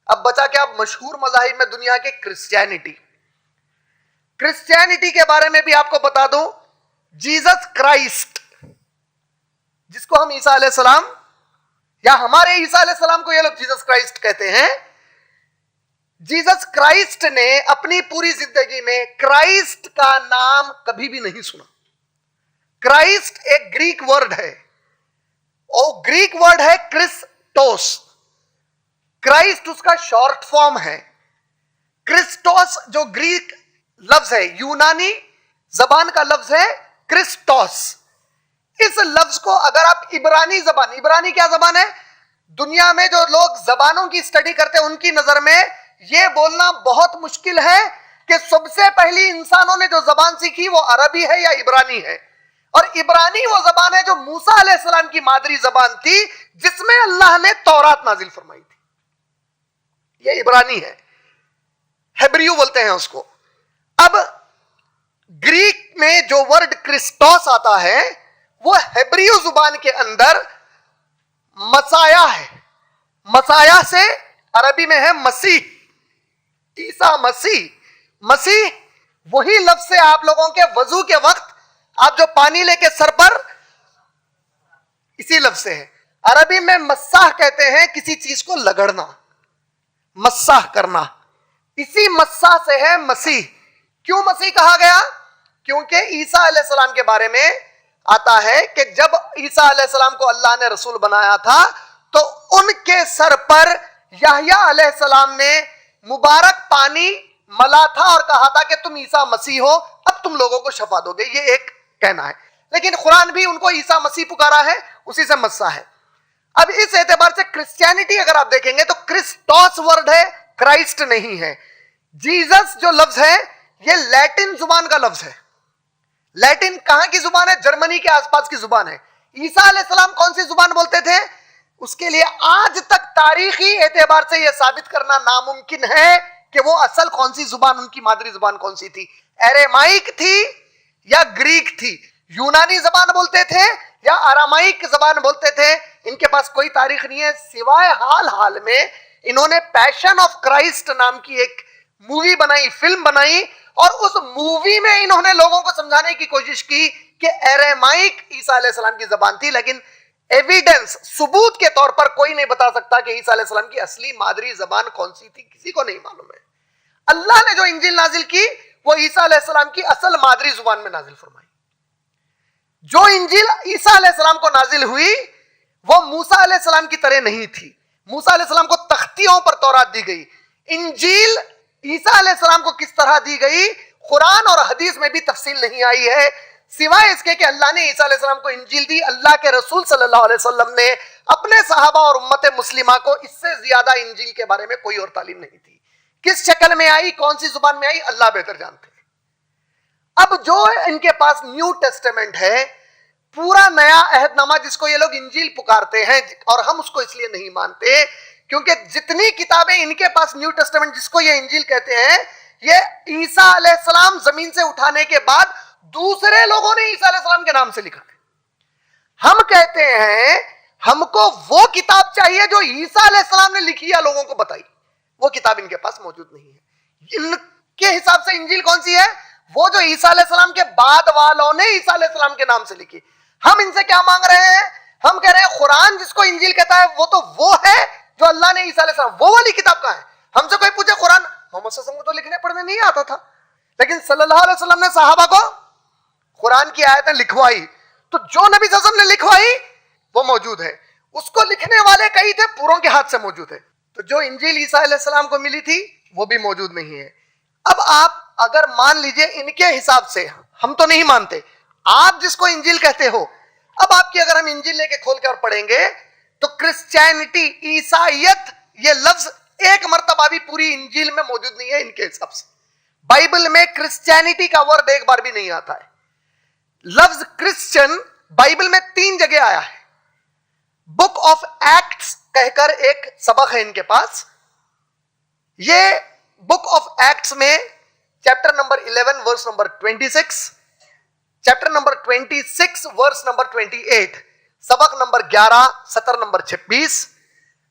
اب بچا کیا مشہور مذاہب میں دنیا کے کرسچینٹی کے بارے میں بھی آپ کو بتا دوں. جیزس کرائسٹ جس کو ہم عیسیٰ علیہ السلام یا ہمارے عیسیٰ علیہ السلام کو یہ لوگ جیزس کرائسٹ کہتے ہیں. جیزس کرائسٹ نے اپنی پوری زندگی میں کرائسٹ کا نام کبھی بھی نہیں سنا. کرائسٹ ایک گریک ورڈ ہے اور گریک ورڈ ہے کرسٹوس. کرائسٹ اس کا شارٹ فارم ہے. کرسٹوس جو گریک لفظ ہے, یونانی زبان کا لفظ ہے کرسٹوس. اس لفظ کو اگر آپ عبرانی کیا زبان ہے, دنیا میں جو لوگ زبانوں کی اسٹڈی کرتے ہیں ان کی نظر میں یہ بولنا بہت مشکل ہے کہ سب سے پہلی انسانوں نے جو زبان سیکھی وہ عربی ہے یا عبرانی ہے. اور عبرانی وہ زبان ہے جو موسیٰ علیہ السلام کی مادری زبان تھی جس میں اللہ نے تورات نازل فرمائی تھی. یہ عبرانی ہے, ہیبریو بولتے ہیں اس کو. اب گریک میں جو ورڈ کرسٹوس آتا ہے وہ ہیبریو زبان کے اندر مسایا ہے. مسایا سے عربی میں ہے مسیح, عیسیٰ مسیح. مسیح وہی لفظ ہے آپ لوگوں کے وضو کے وقت آپ جو پانی لے کے سر پر, اسی لفظ سے ہے. عربی میں مساح کہتے ہیں کسی چیز کو لگڑنا, مساح کرنا. اسی مساح سے ہے مسیح. کیوں مسیح کہا گیا؟ کیونکہ عیسیٰ علیہ السلام کے بارے میں آتا ہے کہ جب عیسیٰ علیہ السلام کو اللہ نے رسول بنایا تھا تو ان کے سر پر یحییٰ علیہ السلام نے مبارک پانی ملا تھا اور کہا تھا کہ تم عیسیٰ مسیح ہو, اب تم لوگوں کو شفا دو گے. یہ ایک کہنا ہے, لیکن قرآن بھی ان کو عیسیٰ مسیح پکارا ہے, اسی سے مسیح ہے. اب اس اعتبار سے کرسچینٹی اگر آپ دیکھیں گے تو کرسٹوس ورڈ ہے, کرائسٹ نہیں ہے. جیزس جو لفظ ہے یہ لیٹن زبان کا لفظ ہے. لیٹن کہاں کی زبان ہے؟ جرمنی کے آس پاس کی زبان ہے. عیسیٰ علیہ السلام کون سی زبان بولتے تھے؟ اس کے لیے آج تک تاریخی اعتبار سے یہ ثابت کرنا ناممکن ہے کہ وہ اصل کون سی زبان, ان کی مادری زبان کون سی تھی. ایرامائک تھی یا گریک تھی؟ یونانی زبان بولتے تھے یا ارامائک زبان بولتے تھے؟ ان کے پاس کوئی تاریخ نہیں ہے سوائے حال میں انہوں نے پیشن آف کرائسٹ نام کی ایک مووی بنائی, فلم بنائی, اور اس مووی میں انہوں نے لوگوں کو سمجھانے کی کوشش کی کہ ایرامائک عیسیٰ علیہ السلام کی زبان تھی. لیکن ایویڈنس, ثبوت کے طور پر کوئی نہیں بتا سکتا کہ عیسیٰ علیہ السلام کی اصلی مادری زبان کون سی تھی, کسی کو نہیں معلوم ہے. اللہ نے جو انجیل نازل کی وہ عیسیٰ علیہ السلام کی اصل مادری زبان میں نازل فرمائی. جو انجیل عیسیٰ علیہ السلام کو نازل ہوئی وہ موسیٰ علیہ السلام کی طرح نہیں تھی. موسیٰ علیہ السلام کو تختیوں پر تورات دی گئی. انجیل عیسیٰ علیہ السلام کو کس طرح دی گئی قرآن اور حدیث میں بھی تفصیل نہیں آئی ہے, سوائے اس کے کہ اللہ نے عیسیٰ علیہ السلام کو انجیل دی. اللہ کے رسول صلی اللہ علیہ وسلم نے اپنے صحابہ اور امت مسلمہ کو اس سے زیادہ انجیل کے بارے میں کوئی اور تعلیم نہیں تھی. کس شکل میں آئی, کون سی زبان میں آئی, اللہ بہتر جانتے ہیں. اب جو ان کے پاس نیو ٹیسٹمنٹ ہے, پورا نیا عہد نامہ جس کو یہ لوگ انجیل پکارتے ہیں, اور ہم اس کو اس لیے نہیں مانتے کیونکہ جتنی کتابیں ان کے پاس نیو ٹیسٹمنٹ جس کو یہ انجیل کہتے ہیں, یہ عیسیٰ علیہ السلام زمین سے اٹھانے کے بعد دوسرے لوگوں نے عیسیٰ علیہ السلام کے نام سے لکھا ہے. ہم کہتے ہیں ہم کو وہ کتاب چاہیے جو عیسیٰ علیہ السلام نے لکھی یا لوگوں کو بتائی. وہ کتاب ان کے پاس موجود نہیں ہے. ان کے حساب سے انجیل کون سی ہے؟ وہ جو عیسیٰ علیہ السلام کے بعد والوں نے عیسیٰ علیہ السلام کے نام سے لکھی. ہم ان سے کیا مانگ رہے ہیں؟ ہم کہہ رہے ہیں قرآن جس کو انجیل کہتا ہے وہ تو وہ ہے جو اللہ نے عیسیٰ علیہ السلام, وہ والی کتاب کہاں ہے؟ ہم سے کوئی پوچھے قرآن, محمد صلی اللہ علیہ وسلم کو تو لکھنے پڑھنے نہیں آتا تھا, لیکن صلی اللہ علیہ وسلم نے صحابہ کو قرآن کی آیتیں لکھوائی, تو جو نبی صلی اللہ علیہ وسلم نے لکھوائی وہ موجود ہے. اس کو لکھنے والے کئی تھے, پوروں کے ہاتھ سے موجود ہے. تو جو انجیل عیسیٰ علیہ السلام کو ملی تھی وہ بھی موجود نہیں ہے. اب آپ اگر مان لیجئے ان کے حساب سے, ہم تو نہیں مانتے, آپ جس کو انجیل کہتے ہو, اب آپ کی اگر ہم انجیل لے کے کھول کے اور پڑھیں گے تو کرسچینٹی, عیسائیت, یہ لفظ ایک مرتبہ بھی پوری انجیل میں موجود نہیں ہے ان کے حساب سے. بائبل میں کرسچینٹی کا ورڈ ایک بار بھی نہیں آتا ہے. لفظ کرسچن بائبل میں 3 جگہ آیا ہے. بک آف ایکٹس کہہ کر ایک سبق ہے ان کے پاس. یہ بک آف ایکٹس میں چیپٹر نمبر 11 ورس نمبر 26, چیپٹر نمبر 26 ورس نمبر 28, سبق نمبر 11 سطر نمبر 26,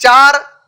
4